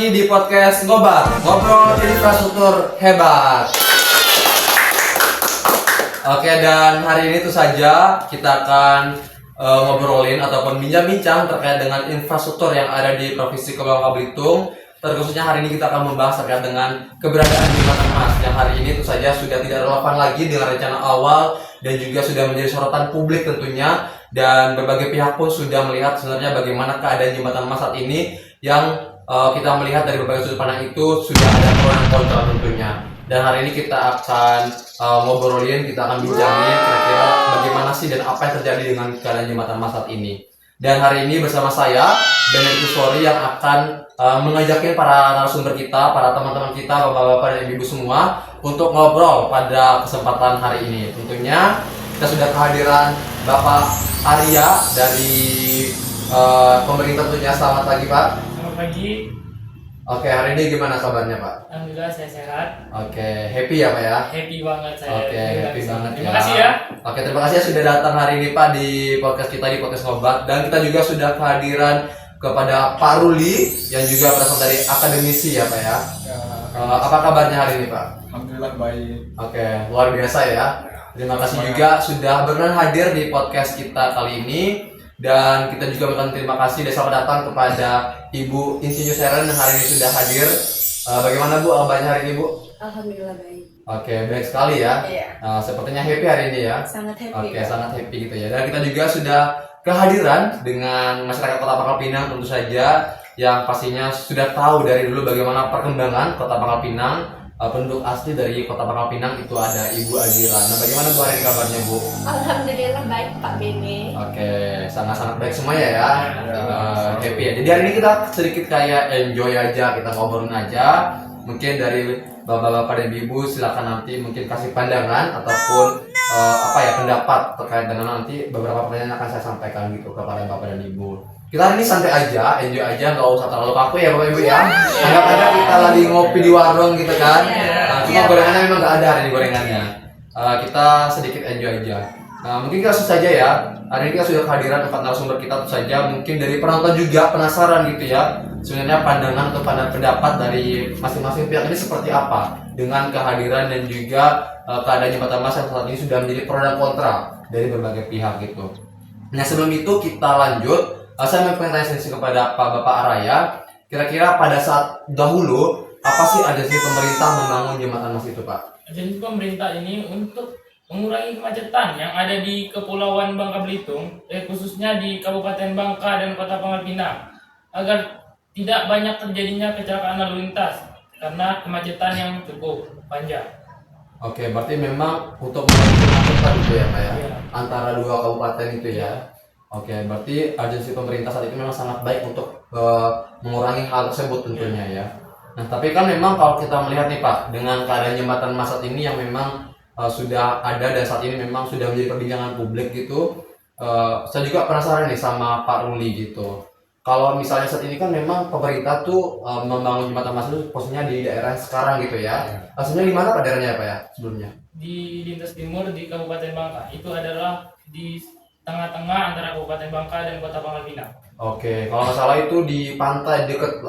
lagi di podcast Ngobrol Infrastruktur Hebat. Oke, dan hari ini tuh saja kita akan ngobrolin ataupun bincang-bincang terkait dengan infrastruktur yang ada di Provinsi Bangka Belitung. Terkhususnya hari ini kita akan membahas terkait dengan keberadaan Jembatan Mas yang hari ini tuh saja sudah tidak relevan lagi dengan rencana awal dan juga sudah menjadi sorotan publik tentunya, dan berbagai pihak pun sudah melihat sebenarnya bagaimana keadaan Jembatan Mas saat ini yang kita melihat dari berbagai sudut pandang itu sudah ada pro dan kontra tentunya. Dan hari ini kita akan ngobrolin, kita akan bincangin kira-kira bagaimana sih dan apa yang terjadi dengan keadaan Jembatan Mas saat ini. Dan hari ini bersama saya, Benedict Sorry, yang akan mengajakin para narasumber kita, para teman-teman kita, bapak-bapak dan ibu semua untuk ngobrol pada kesempatan hari ini. Tentunya kita sudah kehadiran Bapak Arya dari pemerintah tentunya. Selamat pagi, Pak. Selamat pagi. Oke, hari ini gimana kabarnya, Pak? Alhamdulillah saya sehat. Oke, happy ya, Pak ya? Happy banget saya. Oke, happy banget ya. Terima kasih ya. Oke, terima kasih ya sudah datang hari ini, Pak, di podcast kita, di podcast Ngobat. Dan kita juga sudah kehadiran kepada Pak Ruli yang juga berasal dari akademisi ya, Pak ya. Apa kabarnya hari ini, Pak? Alhamdulillah baik. Oke, luar biasa ya. Terima kasih juga sudah berkenan hadir di podcast kita kali ini. Dan kita juga berterima terima kasih dan selamat datang kepada Ibu Insinyur Sharon yang hari ini sudah hadir. Bagaimana Bu kabarnya hari ini, Bu? Alhamdulillah baik. Oke, baik sekali ya. Iya. Sepertinya happy hari ini ya. Sangat happy. Oke, sangat happy gitu ya. Dan kita juga sudah kehadiran dengan masyarakat Kota Pangkal Pinang tentu saja, yang pastinya sudah tahu dari dulu bagaimana perkembangan Kota Pangkal Pinang. Penduduk asli dari Kota Pangkal Pinang itu ada Ibu Azira. Nah, bagaimana Bu hari ini kabarnya, Bu? Alhamdulillah baik Pak Bene. Oke, sangat-sangat baik semuanya ya. Happy ya. Jadi hari ini kita sedikit kayak enjoy aja, kita ngobrolin aja. Mungkin dari bapak-bapak dan ibu silakan nanti mungkin kasih pandangan ataupun pendapat terkait dengan nanti beberapa pertanyaan yang akan saya sampaikan gitu kepada bapak dan ibu. Kita hari ini santai aja, enjoy aja, nggak usah terlalu kaku ya bapak ibu ya. Anggap aja kita lagi ngopi di warung gitu kan. Cuma gorengannya memang nggak ada hari ini gorengannya. Kita sedikit enjoy aja. Mungkin kita langsung saja ya. Hari ini kita sudah kehadiran 4 narasumber kita tentu saja. Mungkin dari penonton juga penasaran gitu ya. Sebenarnya pandangan atau pendapat dari masing-masing pihak ini seperti apa dengan kehadiran dan juga keadaan Jembatan Mas yang saat ini sudah menjadi pro dan kontra dari berbagai pihak gitu. Nah, sebelum itu kita lanjut. Saya mau tanya kepada Pak Bapak Araya. Kira-kira pada saat dahulu apa sih agensi pemerintah membangun Jembatan Mas itu, Pak? Agensi pemerintah ini untuk mengurangi kemacetan yang ada di Kepulauan Bangka Belitung, khususnya di Kabupaten Bangka dan Kota Pangkal Pinang, agar tidak banyak terjadinya kecelakaan lalu lintas karena kemacetan yang cukup panjang. Oke, berarti memang untuk mengurangi kemacetan itu ya, Pak ya? Iya. Antara dua kabupaten itu ya. Oke, berarti agensi pemerintah saat itu memang sangat baik untuk mengurangi hal tersebut tentunya ya. Nah, tapi kan memang kalau kita melihat nih Pak, dengan keadaan Jembatan Mas saat ini yang memang sudah ada dan saat ini memang sudah menjadi perbincangan publik gitu, saya juga penasaran nih sama Pak Ruli gitu. Kalau misalnya saat ini kan memang pemerintah tuh membangun Jembatan Mas itu posisinya di daerah sekarang gitu ya. Sebenarnya di mana Pak daerahnya Pak ya sebelumnya? Di lintas timur di Kabupaten Bangka, itu adalah di tengah-tengah antara Kabupaten Bangka dan Kota Pangkal Pinang. Oke, kalau nggak salah itu di pantai dekat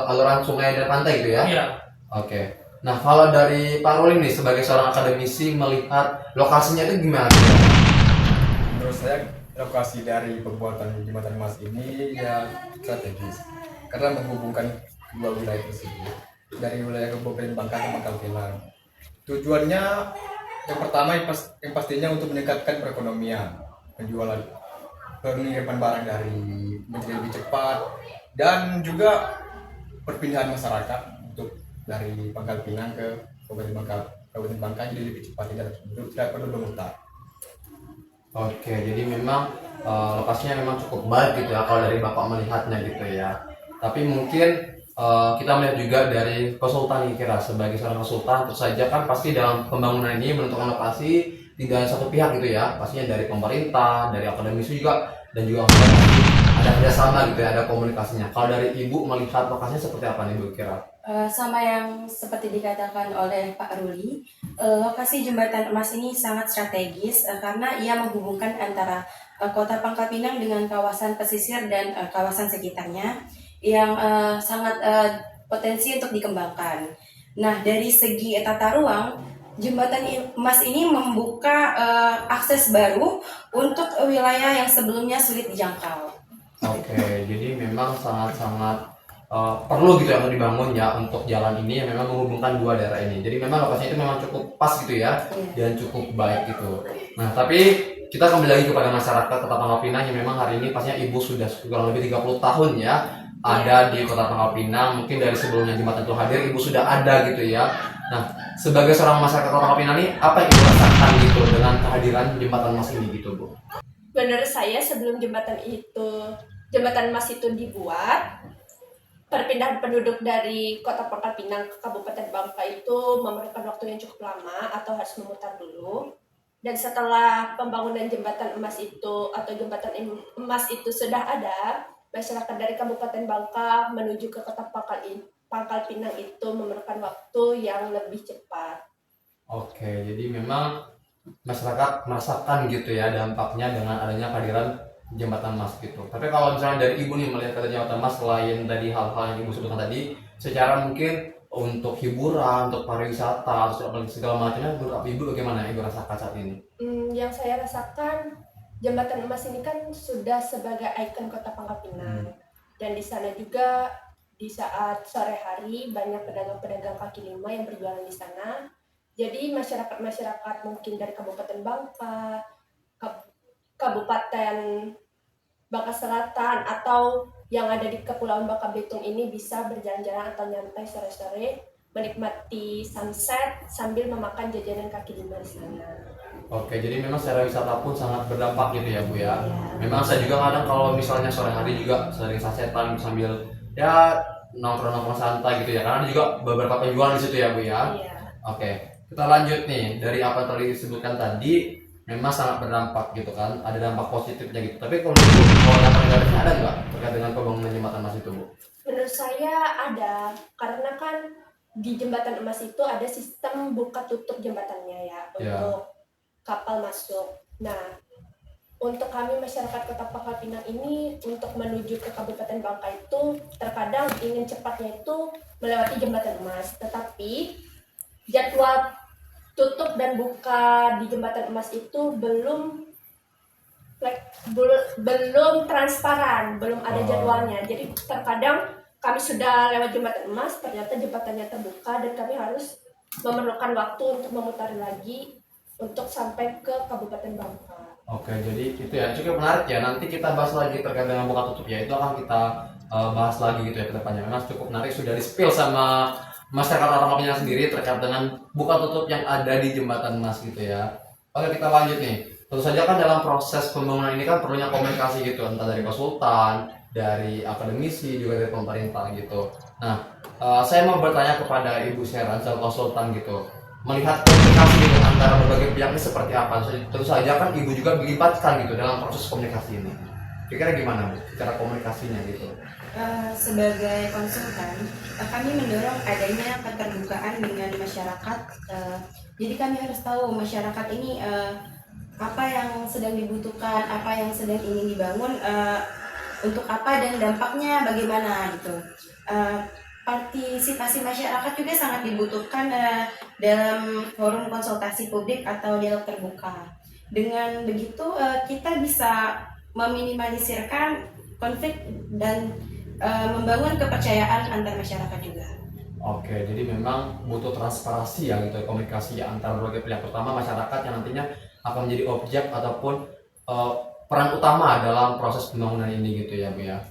aliran sungai dan pantai gitu ya? Iya. Oke. Nah, kalau dari Pak Ruli nih sebagai seorang akademisi melihat lokasinya itu gimana? Menurut saya lokasi dari pembuatan Jembatan Mas ini ya strategis karena menghubungkan kedua wilayah tersebut dari wilayah Kabupaten Bangka ke Pangkal Pinang. Tujuannya yang pertama yang pastinya untuk meningkatkan perekonomian, penjualan pengiriman barang dari menjadi lebih cepat, dan juga perpindahan masyarakat untuk dari Pangkal Pinang ke Kabupaten Bangka jadi lebih cepat, tidak perlu memutar. Oke, jadi memang lokasinya memang cukup baik gitu ya kalau dari Bapak melihatnya gitu ya. Tapi mungkin kita melihat juga dari konsultan kira sebagai seorang konsultan, tentu saja kan pasti dalam pembangunan ini menentukan lokasi tidak hanya satu pihak gitu ya, pastinya dari pemerintah, dari akademisi juga, dan juga ada kerjasama gitu ya, ada komunikasinya. Kalau dari Ibu melihat lokasinya seperti apa nih Bu kira? Sama yang seperti dikatakan oleh Pak Ruli, lokasi Jembatan Emas ini sangat strategis karena ia menghubungkan antara Kota Pangkal Pinang dengan kawasan pesisir dan kawasan sekitarnya yang sangat potensi untuk dikembangkan. Nah, dari segi tata ruang, jembatan emas ini membuka akses baru untuk wilayah yang sebelumnya sulit dijangkau. Oke, jadi memang sangat-sangat perlu gitu ya untuk dibangun ya untuk jalan ini yang memang menghubungkan dua daerah ini. Jadi memang lokasinya itu memang cukup pas gitu ya dan cukup baik gitu. Nah, tapi kita kembali lagi kepada masyarakat Kota Pangkal Pinang yang memang hari ini pastinya Ibu sudah kurang lebih 30 tahun ya ada di Kota Pangkal Pinang. Mungkin dari sebelumnya jembatan itu hadir Ibu sudah ada gitu ya. Nah, sebagai seorang masyarakat Kota Pangkal Pinang ini apa yang Ibu rasakan gitu dengan kehadiran jembatan emas ini gitu, Bu? Menurut saya sebelum jembatan emas itu dibuat, perpindahan penduduk dari Kota Pangkal Pinang ke Kabupaten Bangka itu memerlukan waktu yang cukup lama atau harus memutar dulu. Dan setelah pembangunan jembatan emas itu atau jembatan emas itu sudah ada, masyarakat dari Kabupaten Bangka menuju ke Kota Pangkal Pinang itu memerlukan waktu yang lebih cepat. Oke, jadi memang masyarakat merasakan gitu ya dampaknya dengan adanya kehadiran jembatan emas gitu. Tapi kalau misalnya dari Ibu nih melihat kata jembatan emas selain tadi hal-hal yang Ibu sebutkan tadi, secara mungkin untuk hiburan, untuk pariwisata, atau segala macamnya, menurut Ibu bagaimana yang Ibu rasakan saat ini? Yang saya rasakan jembatan emas ini kan sudah sebagai ikon Kota Pangkal Pinang, dan di sana juga di saat sore hari banyak pedagang-pedagang kaki lima yang berjualan di sana. Jadi masyarakat mungkin dari Kabupaten Bangka, Kabupaten Bangka Selatan atau yang ada di Kepulauan Bangka Belitung ini bisa berjalan-jalan atau nyantai sore-sore menikmati sunset sambil memakan jajanan kaki lima di sana. Oke, jadi memang secara wisata pun sangat berdampak gitu ya Bu ya. Memang saya juga kadang kalau misalnya sore hari juga sering sasetan sambil ya nongkrong-nongkrong santai gitu ya. Karena ada juga beberapa penjual di situ ya Bu ya. Iya. Oke, kita lanjut nih dari apa yang tadi disebutkan tadi. Memang sangat berdampak gitu kan, ada dampak positifnya gitu. Tapi kalau dampak negatifnya ada nggak terkait dengan pembangunan jembatan emas itu, Bu? Menurut saya ada, karena kan di jembatan emas itu ada sistem buka tutup jembatannya ya untuk kapal masuk. Nah, untuk kami masyarakat Kota Pangkal Pinang ini untuk menuju ke Kabupaten Bangka itu terkadang ingin cepatnya itu melewati jembatan emas, tetapi jadwal tutup dan buka di jembatan emas itu belum transparan, belum ada jadwalnya. Jadi terkadang kami sudah lewat jembatan emas, ternyata jembatannya terbuka dan kami harus memerlukan waktu untuk memutar lagi untuk sampai ke Kabupaten Bangka. Oke, jadi itu ya cukup menarik ya. Nanti kita bahas lagi terkait dengan buka tutup ya. Itu akan kita bahas lagi gitu ya ke depannya. Memang cukup menarik, sudah di-spill sama masyarakat Kota Pangkal Pinang sendiri terkait dengan buka tutup yang ada di jembatan emas gitu ya. Oke, kita lanjut nih. Tentu saja kan dalam proses pembangunan ini kan perlunya komunikasi gitu, entah dari konsultan, dari akademisi, juga dari pemerintah gitu. Nah, saya mau bertanya kepada Ibu Sheran sebagai konsultan gitu, melihat komunikasi gitu antara berbagai pihak ini seperti apa? Tentu saja kan Ibu juga dilibatkan gitu dalam proses komunikasi ini. Kira-kira gimana Bu, secara komunikasinya gitu? Sebagai konsultan, kami mendorong adanya keterbukaan dengan masyarakat. Jadi kami harus tahu masyarakat ini apa yang sedang dibutuhkan, apa yang sedang ingin dibangun, untuk apa dan dampaknya bagaimana gitu. Partisipasi masyarakat juga sangat dibutuhkan dalam forum konsultasi publik atau dialog terbuka. Dengan begitu kita bisa meminimalisirkan konflik dan membangun kepercayaan antar masyarakat juga. Oke, jadi memang butuh transparansi ya gitu, komunikasi antara berbagai pihak, terutama masyarakat yang nantinya akan menjadi objek ataupun peran utama dalam proses pembangunan ini gitu ya Bu ya.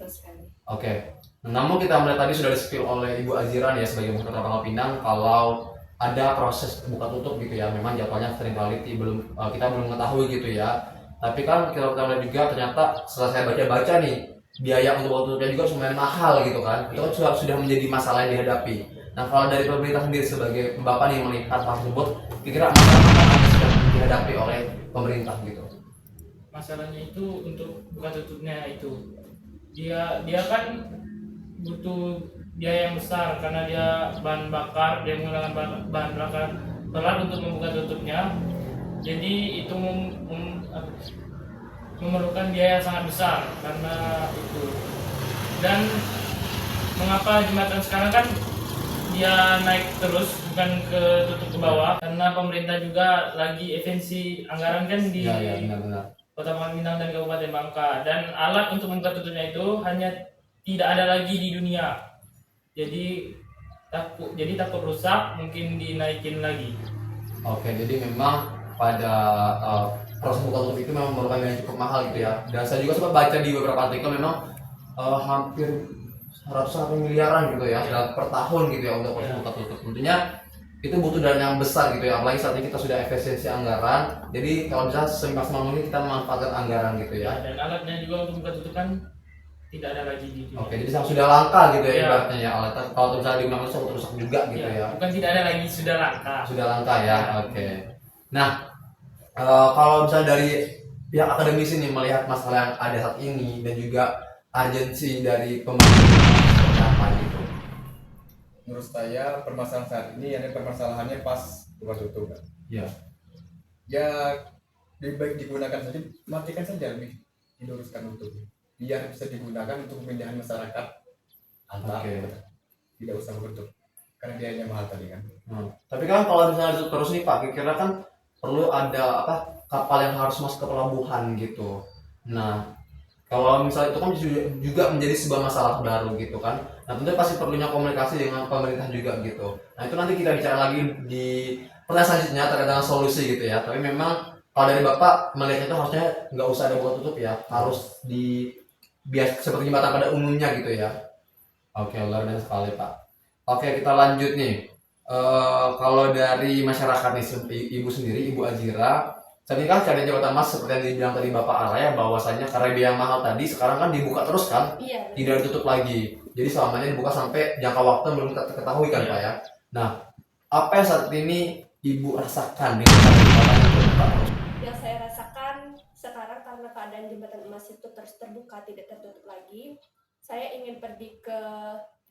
Oke, namun kita melihat tadi sudah di-spill oleh Ibu Aziran ya sebagai Kota Pangkal Pinang kalau ada proses buka tutup gitu ya, memang jadwalnya seringkali kita belum mengetahui gitu ya. Tapi kan kita lihat juga ternyata setelah saya baca-baca nih, biaya untuk buka tutupnya juga lumayan mahal gitu kan. Itu kan sudah menjadi masalah yang dihadapi. Nah, kalau dari pemerintah sendiri sebagai Bapak nih melihat hal tersebut, kira-kira masalah apa yang sedang dihadapi oleh pemerintah gitu? Masalahnya itu untuk buka tutupnya itu dia kan butuh biaya yang besar karena dia bahan bakar, dia menggunakan bahan bakar solar untuk membuka tutupnya. Jadi itu memerlukan biaya yang sangat besar karena itu. Dan mengapa jembatan sekarang kan dia naik terus bukan ke tutup ke bawah, karena pemerintah juga lagi efensi anggaran kan di Ya benar-benar. Kota Pangkal Pinang dan Kabupaten Bangka, dan alat untuk membuka tutupnya itu hanya tidak ada lagi di dunia. Jadi takut rusak, mungkin dinaikin lagi. Oke, jadi memang pada proses buka tutup itu memang merupakan yang cukup mahal gitu ya. Dan saya juga sempat baca di beberapa artikel memang hampir ratusan miliaran gitu ya dalam per tahun gitu ya untuk proses buka tutup. Tentunya itu butuh dana yang besar gitu ya, apalagi saat ini kita sudah efisiensi anggaran. Jadi kalau bisa semaksimal mungkin kita memanfaatkan anggaran gitu ya. Dan alatnya juga untuk buka tutup kan tidak ada lagi di dunia. Oke, jadi sudah langka gitu ya Ya. ibaratnya ya alatnya. Kalau misalnya digunakan itu rusak juga gitu ya. Bukan tidak ada lagi, sudah langka. Sudah langka ya. Oke. Nah, kalau misalnya dari pihak akademisi nih melihat masalah yang ada saat ini dan juga urgensi dari pembangunan seperti apa gitu. Menurut saya permasalahan saat ini ada permasalahannya pas buka tutup kan. Iya. Ya lebih baik digunakan saja, matikan saja, lebih diluruskan untuk biar bisa digunakan untuk pemindahan masyarakat antar Oke. kota. Tidak usah berbentuk karena biayanya mahal tadi kan. Tapi kan kalau misalnya itu terus nih Pak, kira-kira kan perlu ada kapal yang harus masuk ke pelabuhan gitu. Nah, kalau misalnya itu kan juga menjadi sebuah masalah baru gitu kan. Nah, tentunya pasti perlunya komunikasi dengan pemerintah juga gitu. Nah, itu nanti kita bicara lagi di pertanyaan selanjutnya terkait dengan solusi gitu ya. Tapi memang kalau dari Bapak melihat itu harusnya nggak usah ada buka tutup ya, harus biasa seperti jembatan pada umumnya gitu ya. Oke, luar biasa sekali Pak. Oke, kita lanjut nih. Kalau dari masyarakat nih, Ibu sendiri, Ibu Azira, saat ini kan keadaan jembatan Mas seperti yang dibilang tadi Bapak Arya, bahwasanya karena biaya mahal tadi, sekarang kan dibuka terus kan, Iya. tidak ditutup lagi. Jadi selamanya dibuka sampai jangka waktu belum ketahui kan Pak ya. Nah, apa yang saat ini Ibu rasakan dengan jembatan itu Pak? Yang saya rasakan sekarang karena keadaan jembatan emas itu terus terbuka, tidak tertutup lagi, saya ingin pergi ke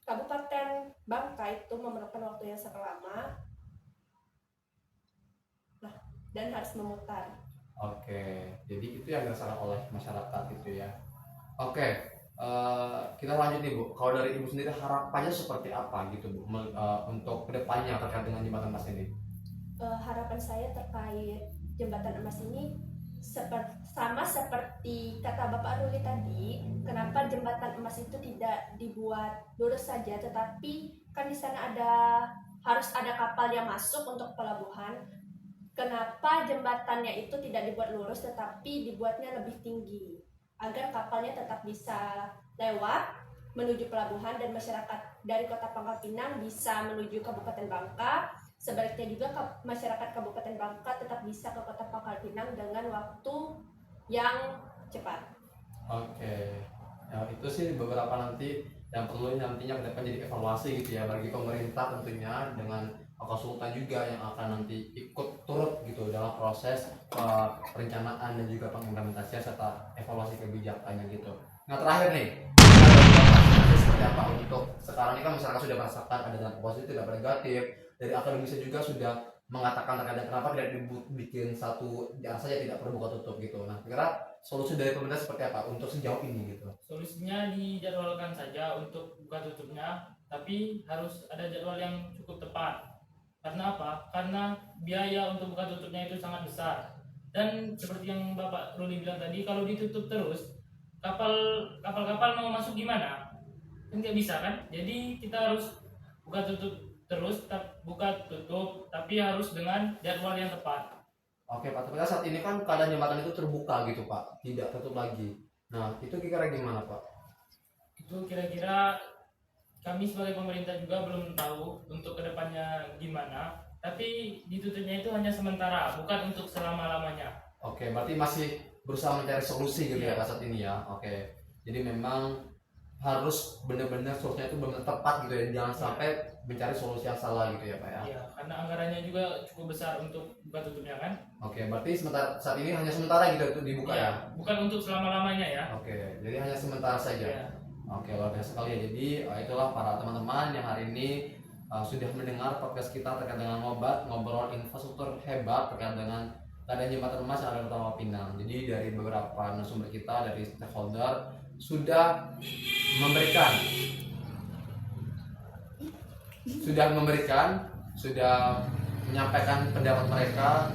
Kabupaten Bangka itu memerlukan waktu yang sangat lama dan harus memutar. Oke, jadi itu yang dirasakan oleh masyarakat gitu ya. Oke, kita lanjut nih Bu. Kalau dari Ibu sendiri harapannya seperti apa gitu Bu untuk kedepannya terkait dengan jembatan emas ini? Harapan saya terkait jembatan emas ini sama seperti kata Bapak Ruli tadi, kenapa jembatan emas itu tidak dibuat lurus saja, tetapi kan di sana harus ada kapal yang masuk untuk pelabuhan. Kenapa jembatannya itu tidak dibuat lurus tetapi dibuatnya lebih tinggi agar kapalnya tetap bisa lewat menuju pelabuhan dan masyarakat dari Kota Pangkal Pinang bisa menuju Kabupaten Bangka. Sebaliknya juga masyarakat Kabupaten Bangka tetap bisa ke Kota Pangkal Pinang dengan waktu yang cepat. Oke, ya itu sih beberapa nanti yang perlu nantinya ke depan jadi evaluasi gitu ya bagi pemerintah tentunya dengan konsultan juga yang akan nanti ikut turut gitu dalam proses perencanaan dan juga pengimplementasian serta evaluasi kebijakannya gitu. Nah terakhir nih, seperti apa untuk sekarang ini kan masyarakat sudah merasakan ada dampak positif dan negatif, dari akademisi juga sudah mengatakan terkadang kenapa tidak dibikin satu jalan saja tidak perlu buka tutup gitu. Nah kira solusi dari pemerintah seperti apa untuk sejauh ini gitu? Solusinya dijadwalkan saja untuk buka tutupnya, tapi harus ada jadwal yang cukup tepat. Karena apa? Karena biaya untuk buka tutupnya itu sangat besar. Dan seperti yang Bapak Ruli bilang tadi, kalau ditutup terus, kapal-kapal mau masuk gimana? Kan nggak bisa kan? Jadi kita harus buka tutup terus, tapi harus dengan jadwal yang tepat. Oke Pak, tapi saat ini kan keadaan jembatan itu terbuka gitu Pak, tidak tutup lagi. Nah itu kira-kira gimana Pak? Itu kira-kira kami sebagai pemerintah juga belum tahu untuk kedepannya gimana, tapi ditutupnya itu hanya sementara, bukan untuk selama-lamanya. Oke, berarti masih berusaha mencari solusi gitu ya Pak saat ini ya. Oke, jadi memang harus benar-benar solusinya itu benar tepat gitu ya, jangan sampai mencari solusi yang salah gitu ya Pak ya. Iya, karena anggarannya juga cukup besar untuk buka tutupnya kan. Oke, berarti saat ini hanya sementara gitu untuk dibuka ya. Bukan untuk selama-lamanya ya. Oke, jadi hanya sementara saja. Iya. Oke, luar biasa sekali ya. Jadi itulah para teman-teman yang hari ini sudah mendengar podcast kita terkait dengan ngobrol infrastruktur hebat terkait dengan keadaan jembatan emas yang ada di Kota Pinang. Jadi dari beberapa narasumber kita dari stakeholder sudah memberikan sudah menyampaikan pendapat mereka,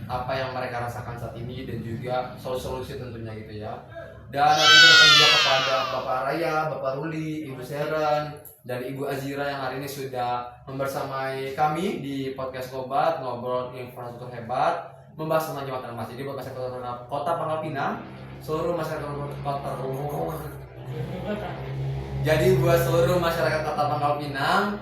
apa yang mereka rasakan saat ini, dan juga solusi tentunya gitu ya. Dan hari ini datang juga kepada Bapak Raya, Bapak Ruli, Ibu Seren, dan Ibu Azira yang hari ini sudah membersamai kami di podcast Ngobat, ngobrol infrastruktur hebat, membahas tentang jembatan emas. Jadi buat masyarakat Kota Pangkal Pinang, seluruh masyarakat kota. Jadi buat seluruh masyarakat Kota Pangkal Pinang,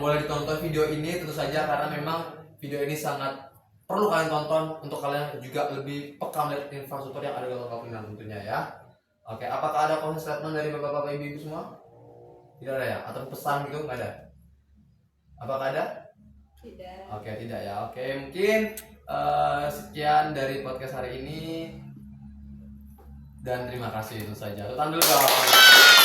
boleh ditonton video ini tentu saja, karena memang video ini sangat perlu kalian tonton untuk kalian juga lebih peka melihat infrastruktur yang ada di Kota Pangkal Pinang tentunya ya. Oke, apakah ada closing statement dari bapak-bapak ibu-ibu semua? Tidak ada ya? Atau pesan gitu nggak ada? Apakah ada? Tidak. Oke, tidak ya. Oke, mungkin sekian dari podcast hari ini, dan terima kasih itu saja. Tutup dulu dong.